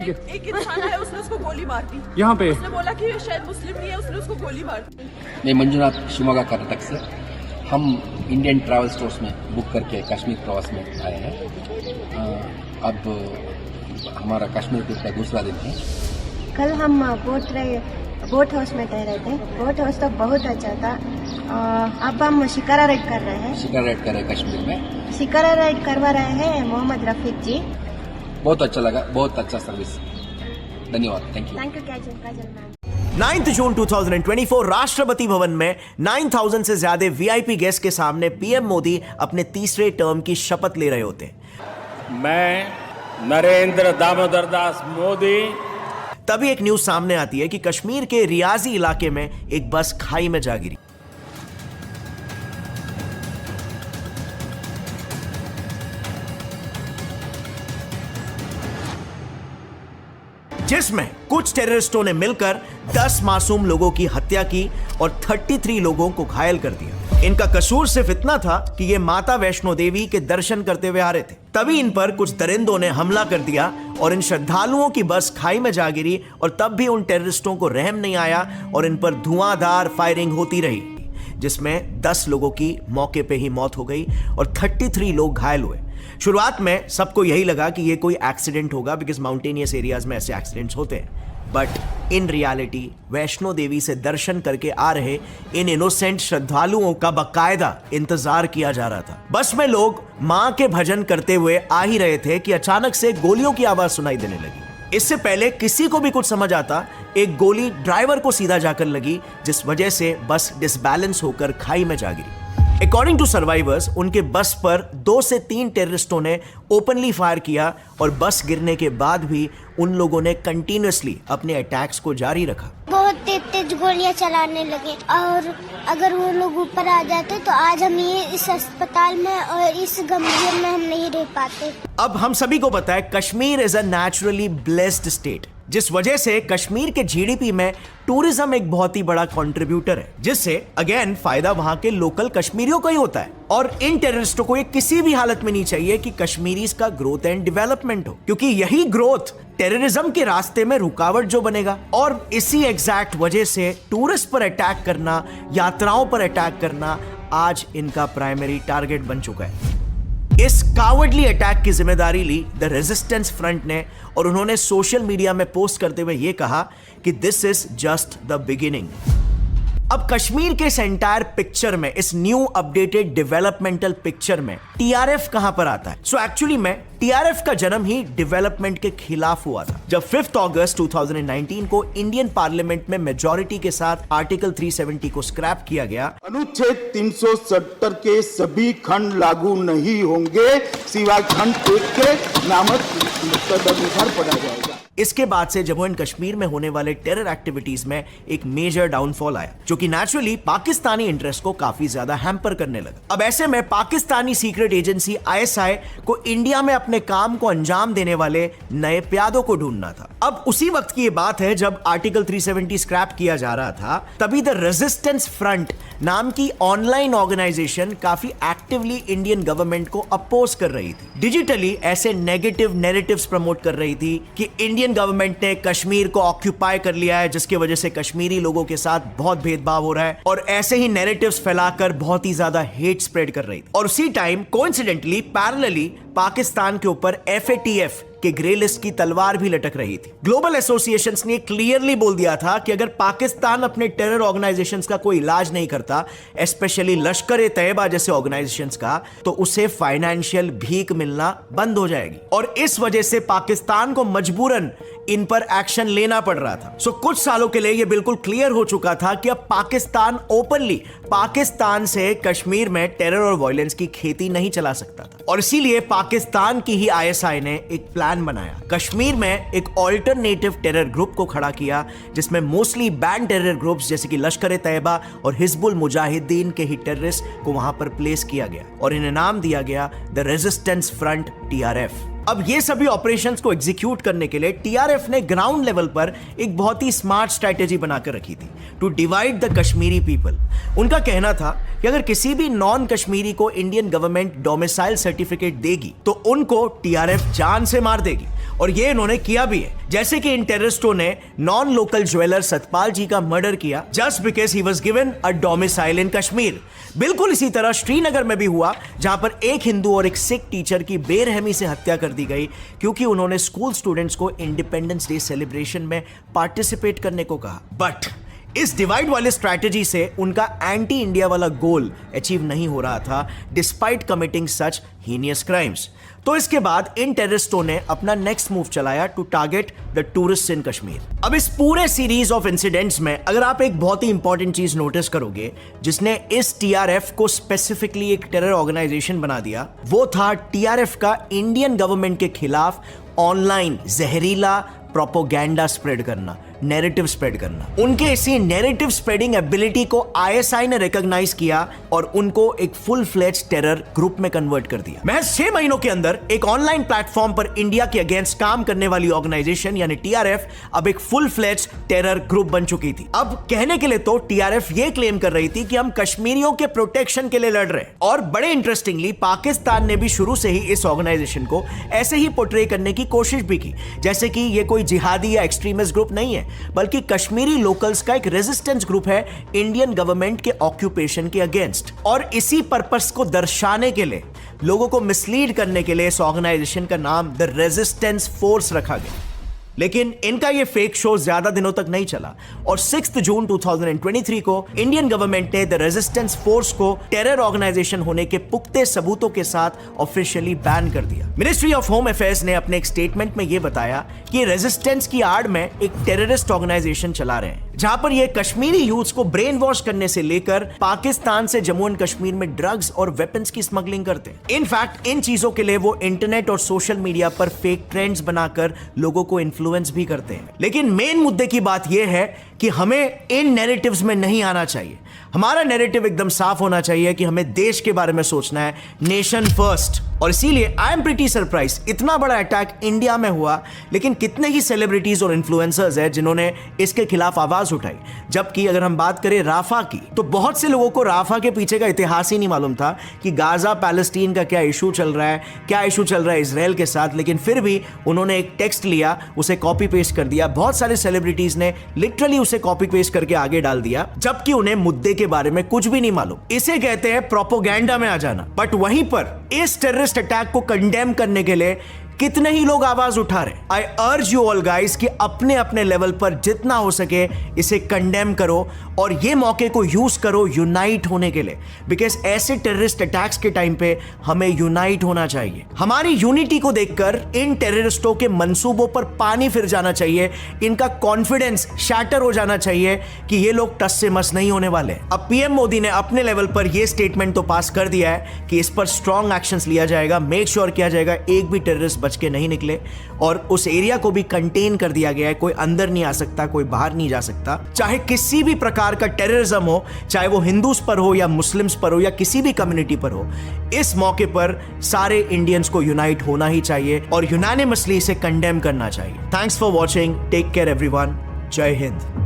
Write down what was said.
एक इंसान है, उसने उसको गोली मार दी यहाँ पे। उसने बोला कि शायद मुस्लिम नहीं है, उसने उसको गोली मार दी। मैं मंजुनाथ, शिवमोगा, कर्नाटक से। हम इंडियन ट्रैवल स्टोर्स में बुक करके कश्मीर प्रवास में आए हैं। अब हमारा कश्मीर ट्रिप का दूसरा दिन है। कल हम बोट हाउस में ठहरे थे। बोट हाउस तो बहुत अच्छा था। अब हम शिकारा राइड कर रहे हैं। शिकारा राइड कर रहे हैं कश्मीर में। शिकारा राइड करवा रहे हैं मोहम्मद रफीक जी। बहुत अच्छा लगा, बहुत अच्छा सर्विस। धन्यवाद, thank you. Thank you Kajal ma'am. 9 जून 2024 राष्ट्रपति भवन में 9000 से ज्यादा वीआईपी गेस्ट के सामने पीएम मोदी अपने तीसरे टर्म की शपथ ले रहे होते हैं। मैं नरेंद्र दामोदर दास मोदी। तभी एक न्यूज सामने आती है कि कश्मीर के रियाजी इलाके में एक बस खाई में जा गिरी। जिसमें कुछ टेररिस्टों ने मिलकर 10 मासूम लोगों की हत्या की और 33 लोगों को घायल कर दिया। इनका कसूर सिर्फ इतना था कि ये माता वैष्णो देवी के दर्शन करते हुए आ रहे थे। तभी इन पर कुछ दरिंदों ने हमला कर दिया और इन श्रद्धालुओं की बस खाई में जा गिरी और तब भी उन टेररिस्टों को रहम नहीं आया और इन पर धुआंधार फायरिंग होती रही, जिसमें 10 लोगों की मौके पे ही मौत हो गई और 33 लोग घायल हुए। शुरुआत में सबको यही लगा कि ये कोई एक्सीडेंट होगा, बिकॉज माउंटेनियस एरियाज में ऐसे एक्सीडेंट्स होते हैं। But in reality Vaishno Devi से दर्शन करके आ रहे इन इनोसेंट श्रद्धालुओं का बाकायदा इंतजार किया जा रहा था। बस में लोग मां के भजन करते हुए आ ही रहे थे कि अचानक से गोलियों की आवाज सुनाई देने लगी। इससे पहले किसी को भी कुछ समझ आता, एक गोली ड्राइवर को सीधा जाकर लगी, जिस वजह से बस डिसबैलेंस होकर खाई में जा गिरी। अकॉर्डिंग टू सर्वाइवर्स, उनके बस पर 2 से 3 टेररिस्टों ने ओपनली फायर किया और बस गिरने के बाद भी उन लोगों ने कंटिन्यूअसली अपने अटैक्स को जारी रखा। बहुत तेज तेज गोलियां चलाने लगे और अगर वो लोग ऊपर आ जाते तो आज हम ये इस अस्पताल में और इस गंभीर में हम नहीं रह पाते। अब हम सभी को पता है Kashmir is a naturally blessed state, जिस वजह से कश्मीर के जीडीपी में टूरिज्म एक बहुत ही बड़ा कंट्रीब्यूटर है, जिससे अगेन फायदा वहां के लोकल कश्मीरियों को ही होता है। और इन टेररिस्टों को ये किसी भी हालत में नहीं चाहिए कि कश्मीरीज का ग्रोथ एंड डेवलपमेंट हो, क्योंकि यही ग्रोथ टेररिज्म के रास्ते में रुकावट जो बनेगा। और इसी एग्जैक्ट वजह से टूरिस्ट पर अटैक करना, यात्राओं पर अटैक करना आज इनका प्राइमरी टारगेट बन चुका है। इस कावर्डली अटैक की जिम्मेदारी ली द रेजिस्टेंस फ्रंट ने और उन्होंने सोशल मीडिया में पोस्ट करते हुए यह कहा कि this is just the beginning. अब कश्मीर के इस एंटायर पिक्चर में, इस न्यू अपडेटेड डेवलपमेंटल पिक्चर में टीआरएफ कहां पर आता है? सो एक्चुअली में टीआरएफ का जन्म ही डेवलपमेंट के खिलाफ हुआ था, जब 5 अगस्त 2019 को इंडियन पार्लियामेंट में मेजॉरिटी के साथ आर्टिकल 370 को स्क्रैप किया गया। अनुच्छेद 370 के सभी खंड लागू नहीं होंगे, सिवाय खंड 1 के नामक तदनुसार पढ़ा जाएगा। इसके बाद से जम्मू एंड कश्मीर में होने वाले टेरर एक्टिविटीज में एक मेजर डाउनफॉल आया, जो कि नेचुरली पाकिस्तानी इंटरेस्ट को काफी ज्यादा हैम्पर करने लगा। अब ऐसे में पाकिस्तानी सीक्रेट एजेंसी आईएसआई को इंडिया में अपने काम को अंजाम देने वाले नए प्यादों को ढूंढना था। अब उसी वक्त की ये बात है जब आर्टिकल 370 स्क्रैप किया जा रहा था, तभी द रेजिस्टेंस फ्रंट नाम की ऑनलाइन ऑर्गेनाइजेशन काफी एक्टिवली इंडियन गवर्नमेंट को अपोज कर रही थी। डिजिटली ऐसे नेगेटिव नैरेटिव्स प्रमोट कर रही थी कि इंडियन गवर्नमेंट ने कश्मीर को ऑक्यूपाई कर लिया है, जिसकी वजह से कश्मीरी लोगों के साथ बहुत भेदभाव हो रहा है, और ऐसे ही नैरेटिव्स फैलाकर बहुत ही ज्यादा हेट स्प्रेड कर रही थी। और उसी टाइम कोइंसिडेंटली पैरेलली पाकिस्तान के ऊपर एफएटीएफ के ग्रे लिस्ट की तलवार भी लटक रही थी। ग्लोबल एसोसिएशंस ने क्लियरली बोल दिया था कि अगर पाकिस्तान अपने टेरर ऑर्गेनाइजेशंस का कोई इलाज नहीं करता, स्पेशली लश्कर-ए-तैयबा जैसे ऑर्गेनाइजेशंस का, तो उसे फाइनेंशियल भीख मिलना बंद हो जाएगी। और इस वजह से पाकिस्तान को मजबूरन इन पर एक्शन लेना पड़ रहा था। सो कुछ सालों के लिए यह बिल्कुल क्लियर हो चुका था कि अब पाकिस्तान ओपनली पाकिस्तान से कश्मीर में टेरर और वायलेंस की खेती नहीं चला सकता था। और इसीलिए पाकिस्तान की ही आईएसआई ने एक प्लान बनाया, कश्मीर में एक ऑल्टरनेटिव टेरर ग्रुप को खड़ा किया, जिसमें मोस्टली बैन टेरर ग्रुप्स जैसे कि लश्कर-ए-तैयबा और हिजबुल मुजाहिदीन के ही टेररिस्ट को वहां पर प्लेस किया गया और इन्हें नाम दिया गया द रेजिस्टेंस फ्रंट टीआरएफ। अब ये सभी ऑपरेशंस को एग्जीक्यूट करने के लिए टीआरएफ ने ग्राउंड लेवल पर एक बहुत ही स्मार्ट स्ट्रैटेजी बनाकर रखी थी to divide the Kashmiri people. उनका कहना था कि अगर किसी भी नॉन कश्मीरी को इंडियन गवर्नमेंट डोमिसाइल सर्टिफिकेट देगी तो उनको टीआरएफ जान से मार देगी, और ये इन्होंने किया भी है। जैसे कि इन टेररिस्टों ने non local jeweller Satpal ji का मर्डर किया just because he was given a domicile in Kashmir. बिल्कुल इसी तरह श्रीनगर में भी हुआ, जहां पर एक हिंदू और एक सिख टीचर की बेरहमी से हत्या कर दी गई क्योंकि उन्होंने स्कूल स्टूडेंट्स को इंडिपेंडेंस डे सेलिब्रेशन में पार्टिसिपेट करने को कहा। बट इस डिवाइड वाले स्ट्रैटेजी से उनका एंटी इंडिया वाला गोल अचीव नहीं हो रहा था despite committing such heinous crimes. तो इसके बाद इन टेररिस्टों ने अपना नेक्स्ट मूव चलाया to target the tourist in Kashmir. अब इस पूरे सीरीज ऑफ इंसिडेंट्स में अगर आप एक बहुत ही इंपॉर्टेंट चीज नोटिस करोगे जिसने इस टीआरएफ को स्पेसिफिकली एक टेरर ऑर्गेनाइजेशन बना दिया, वो था टीआरएफ का इंडियन गवर्नमेंट के खिलाफ ऑनलाइन जहरीला प्रोपोगेंडा स्प्रेड करना, नैरेटिव स्प्रेड करना। उनके इसी नैरेटिव स्प्रेडिंग एबिलिटी को आईएसआई ने रिकॉग्नाइज किया और उनको एक फुल फ्लेज टेरर ग्रुप में कन्वर्ट कर दिया। महज 6 महीनों के अंदर एक ऑनलाइन प्लेटफॉर्म पर इंडिया के अगेंस्ट काम करने वाली ऑर्गेनाइजेशन यानी टीआरएफ अब एक फुल फ्लेज टेरर ग्रुप बन चुकी थी। अब कहने के लिए तो टीआरएफ ये क्लेम कर रही थी कि हम कश्मीरियों के प्रोटेक्शन के लिए लड़ रहे हैं, और बड़े इंटरेस्टिंगली पाकिस्तान ने भी शुरू से ही इस ऑर्गेनाइजेशन को ऐसे ही पोर्ट्रे करने की कोशिश भी की जैसे कि ये कोई जिहादी या एक्सट्रीमिस्ट ग्रुप नहीं है, बल्कि कश्मीरी लोकल्स का एक रेजिस्टेंस ग्रुप है इंडियन गवर्नमेंट के ऑक्यूपेशन के अगेंस्ट। और इसी पर्पस को दर्शाने के लिए, लोगों को मिसलीड करने के लिए इस ऑर्गेनाइजेशन का नाम द रेजिस्टेंस फोर्स रखा गया। लेकिन इनका ये फेक शो ज्यादा दिनों तक नहीं चला और 6 जून 2023 को इंडियन गवर्नमेंट ने द रेजिस्टेंस फोर्स को टेरर ऑर्गेनाइजेशन होने के पुख्ते सबूतों के साथ ऑफिशियली बैन कर दिया। मिनिस्ट्री ऑफ होम अफेयर्स ने अपने एक स्टेटमेंट में यह बताया कि रेजिस्टेंस की आड़ में एक टेररिस्ट ऑर्गेनाइजेशन चला रहे हैं जहां पर ये कश्मीरी यूथ्स को ब्रेन वॉश करने से लेकर पाकिस्तान से जम्मू एंड कश्मीर में ड्रग्स और वेपन्स की स्मगलिंग करते हैं। इनफैक्ट इन चीजों के लिए वो इंटरनेट और सोशल मीडिया पर फेक ट्रेंड्स बनाकर लोगों को इन्फ्लुएंस भी करते हैं। लेकिन मेन मुद्दे की बात यह है कि हमें इन नैरेटिव्स में नहीं आना चाहिए। हमारा नैरेटिव एकदम साफ होना चाहिए कि हमें देश के बारे में सोचना है, नेशन फर्स्ट। और इसीलिए आई एम प्रीटी सरप्राइज, इतना बड़ा अटैक इंडिया में हुआ लेकिन कितने ही सेलिब्रिटीज और इन्फ्लुएंसर्स हैं जिन्होंने इसके खिलाफ आवाज उठाई। जबकि अगर हम बात करें राफा की, तो बहुत से लोगों को राफा के पीछे का इतिहास ही नहीं मालूम था कि गाजा पैलेस्टीन का क्या इशू चल रहा है, क्या इशू चल रहा है इजराइल के साथ। लेकिन फिर भी उन्होंने एक टेक्स्ट लिया, उसे कॉपी पेस्ट कर दिया। बहुत सारे सेलिब्रिटीज ने लिटरली उसे कॉपी पेस्ट करके आगे डाल दिया, जबकि उन्हें मुद्दे के बारे में कुछ भी नहीं मालूम। इसे कहते हैं प्रोपोगेंडा में आ जाना। बट वहीं पर इस टेररिस्ट अटैक को कंडेम करने के लिए कितने ही लोग आवाज उठा रहे। आई अर्ज यू ऑल गाइस कि अपने अपने लेवल पर जितना हो सके इसे कंडेम करो और ये मौके को यूज करो यूनाइट होने के लिए, बिकॉज ऐसे टेररिस्ट अटैक्स के टाइम पे हमें यूनाइट होना चाहिए। हमारी यूनिटी को देखकर इन टेररिस्टों के मंसूबों पर पानी फिर जाना चाहिए, इनका कॉन्फिडेंस शैटर हो जाना चाहिए कि ये लोग टस से मस नहीं होने वाले। अब पीएम मोदी ने अपने लेवल पर यह स्टेटमेंट तो पास कर दिया है कि इस पर स्ट्रॉन्ग एक्शंस लिया जाएगा, मेक श्योर किया जाएगा एक भी टेररिस्ट बच के नहीं निकले, और उस एरिया को भी कंटेन कर दिया गया है। कोई अंदर नहीं आ सकता, कोई बाहर नहीं जा सकता। चाहे किसी भी प्रकार का टेररिज्म हो, चाहे वो हिंदूज पर हो या मुस्लिम्स पर हो या किसी भी कम्युनिटी पर हो, इस मौके पर सारे इंडियंस को यूनाइट होना ही चाहिए और यूनानिमसली इसे कंडेम करना चाहिए। Thanks for watching, take care everyone, जय हिंद।